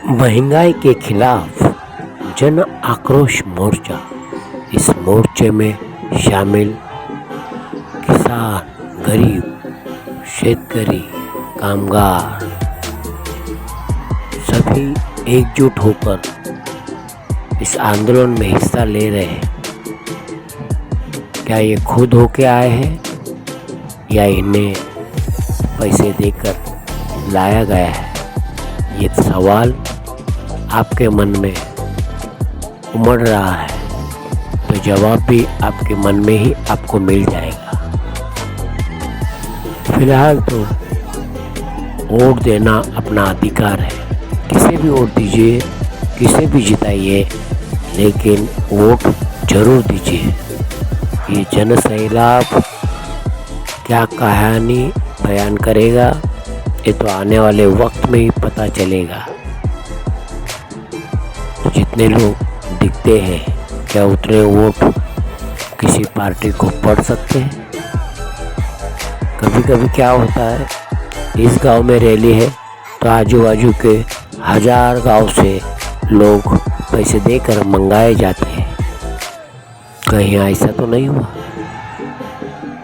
महंगाई के खिलाफ जन आक्रोश मोर्चा। इस मोर्चे में शामिल किसान, गरीब, शेतकरी, कामगार सभी एकजुट होकर इस आंदोलन में हिस्सा ले रहे हैं। क्या ये खुद होके आए हैं या इन्हें पैसे देकर लाया गया है? ये सवाल आपके मन में उमड़ रहा है, तो जवाब भी आपके मन में ही आपको मिल जाएगा। फिलहाल तो वोट देना अपना अधिकार है, किसे भी वोट दीजिए, किसे भी जिताइए, लेकिन वोट जरूर दीजिए। ये जन सैलाब क्या कहानी बयान करेगा, ये तो आने वाले वक्त में ही पता चलेगा। जितने लोग दिखते हैं, क्या उतने वोट किसी पार्टी को पड़ सकते हैं? कभी कभी क्या होता है, इस गांव में रैली है तो आजू बाजू के 1000 गांव से लोग पैसे देकर मंगाए जाते हैं। कहीं ऐसा तो नहीं हुआ?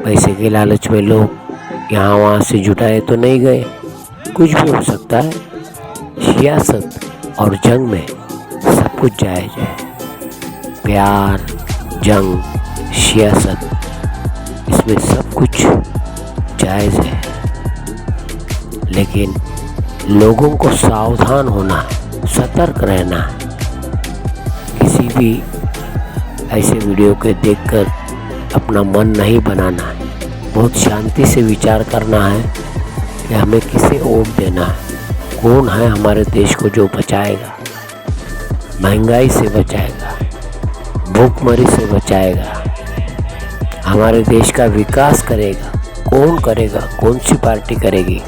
पैसे के लालच में लोग यहाँ वहाँ से जुटाए तो नहीं गए? कुछ भी हो सकता है। सियासत और जंग में सब कुछ जायज़ है। प्यार, जंग, सियासत, इसमें सब कुछ जायज़ है, लेकिन लोगों को सावधान होना है, सतर्क रहना है। किसी भी ऐसे वीडियो को देखकर अपना मन नहीं बनाना है। बहुत शांति से विचार करना है कि हमें किसे वोट देना है, कौन है हमारे देश को जो बचाएगा, महंगाई से बचाएगा, भूखमरी से बचाएगा, हमारे देश का विकास करेगा, कौन करेगा, कौन सी पार्टी करेगी।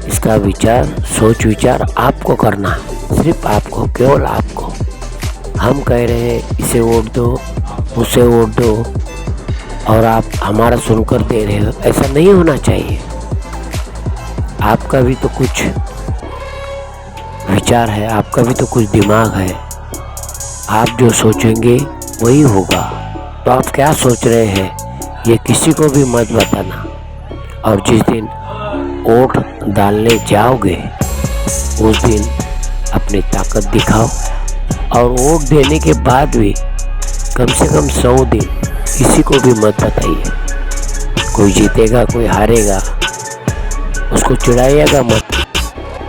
इसका विचार, सोच विचार आपको करना है, सिर्फ आपको, केवल आपको। हम कह रहे हैं इसे वोट दो, उसे वोट दो, और आप हमारा सुनकर दे रहे हो, ऐसा नहीं होना चाहिए। आपका भी तो कुछ विचार है, आपका भी तो कुछ दिमाग है। आप जो सोचेंगे वही होगा। तो आप क्या सोच रहे हैं, ये किसी को भी मत बताना। और जिस दिन वोट डालने जाओगे उस दिन अपनी ताकत दिखाओ, और वोट देने के बाद भी कम से कम 100 दिन किसी को भी मत बताइए। कोई जीतेगा, कोई हारेगा, उसको चिढ़ाइएगा मत।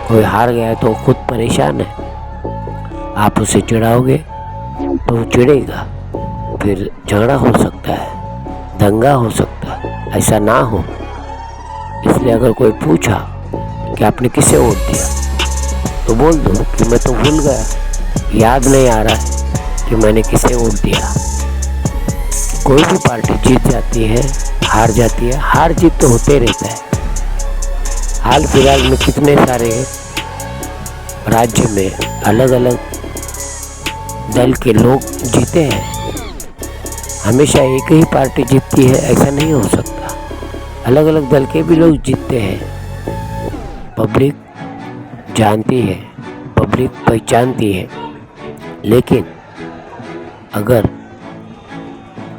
कोई हार गया तो खुद परेशान है, आप उसे चिढ़ाओगे तो वो चिढ़ेगा, फिर झगड़ा हो सकता है, दंगा हो सकता है। ऐसा ना हो, इसलिए अगर कोई पूछा कि आपने किसे वोट दिया, तो बोल दो कि मैं तो भूल गया, याद नहीं आ रहा है कि मैंने किसे वोट दिया। कोई भी पार्टी जीत जाती है, हार जाती है, हार जीत तो होते रहता है। हाल फिलहाल में कितने सारे राज्य में अलग अलग दल के लोग जीते हैं। हमेशा एक ही पार्टी जीतती है ऐसा नहीं हो सकता, अलग अलग दल के भी लोग जीतते हैं। पब्लिक जानती है, पब्लिक पहचानती है। लेकिन अगर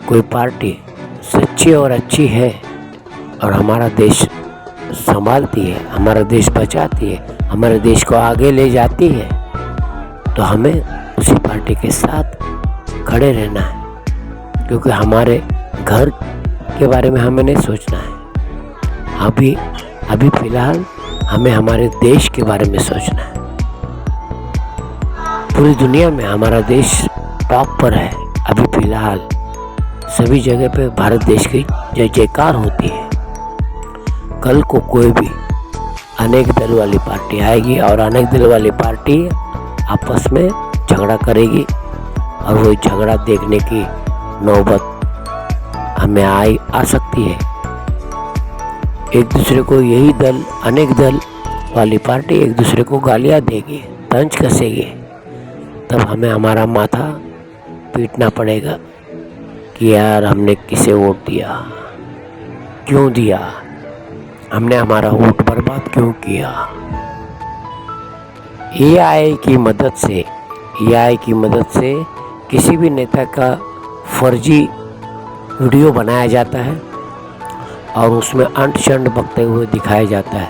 कोई पार्टी सच्ची और अच्छी है और हमारा देश संभालती है, हमारा देश बचाती है, हमारे देश को आगे ले जाती है, तो हमें उसी पार्टी के साथ खड़े रहना है। क्योंकि हमारे घर के बारे में हमें नहीं सोचना है, अभी फिलहाल हमें हमारे देश के बारे में सोचना है। पूरी दुनिया में हमारा देश टॉप पर है। अभी फिलहाल सभी जगह पे भारत देश की जय जयकार होती है। कल को कोई भी अनेक दल वाली पार्टी आएगी और अनेक दल वाली पार्टी आपस में झगड़ा करेगी, और वो झगड़ा देखने की नौबत हमें आ सकती है। एक दूसरे को, यही दल, अनेक दल वाली पार्टी एक दूसरे को गालियाँ देगी, तंज कसेगी, तब हमें हमारा माथा पीटना पड़ेगा कि यार हमने किसे वोट दिया, क्यों दिया, हमने हमारा वोट बर्बाद क्यों किया। एआई की मदद से किसी भी नेता का फर्जी वीडियो बनाया जाता है और उसमें अंट शंट बकते हुए दिखाया जाता है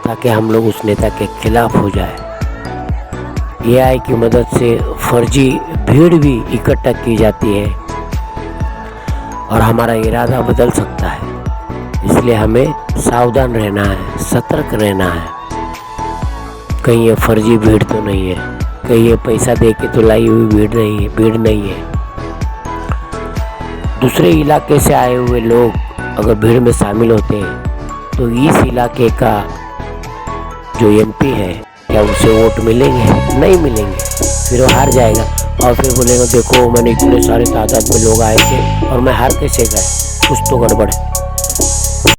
ताकि हम लोग उस नेता के खिलाफ हो जाए। एआई की मदद से फर्जी भीड़ भी इकट्ठा की जाती है और हमारा इरादा बदल सकता है। इसलिए हमें सावधान रहना है, सतर्क रहना है। कहीं ये फर्जी भीड़ तो नहीं है, कहीं ये पैसा दे के तो लाई हुई भीड़ नहीं है। दूसरे इलाके से आए हुए लोग अगर भीड़ में शामिल होते हैं तो इस इलाके का जो एमपी है क्या उसे वोट मिलेंगे? नहीं मिलेंगे। फिर वो हार जाएगा और फिर बोलेगा देखो मैंने इतने सारे तादाद में लोग आए थे और मैं हार कैसे गए, कुछ तो गड़बड़ है।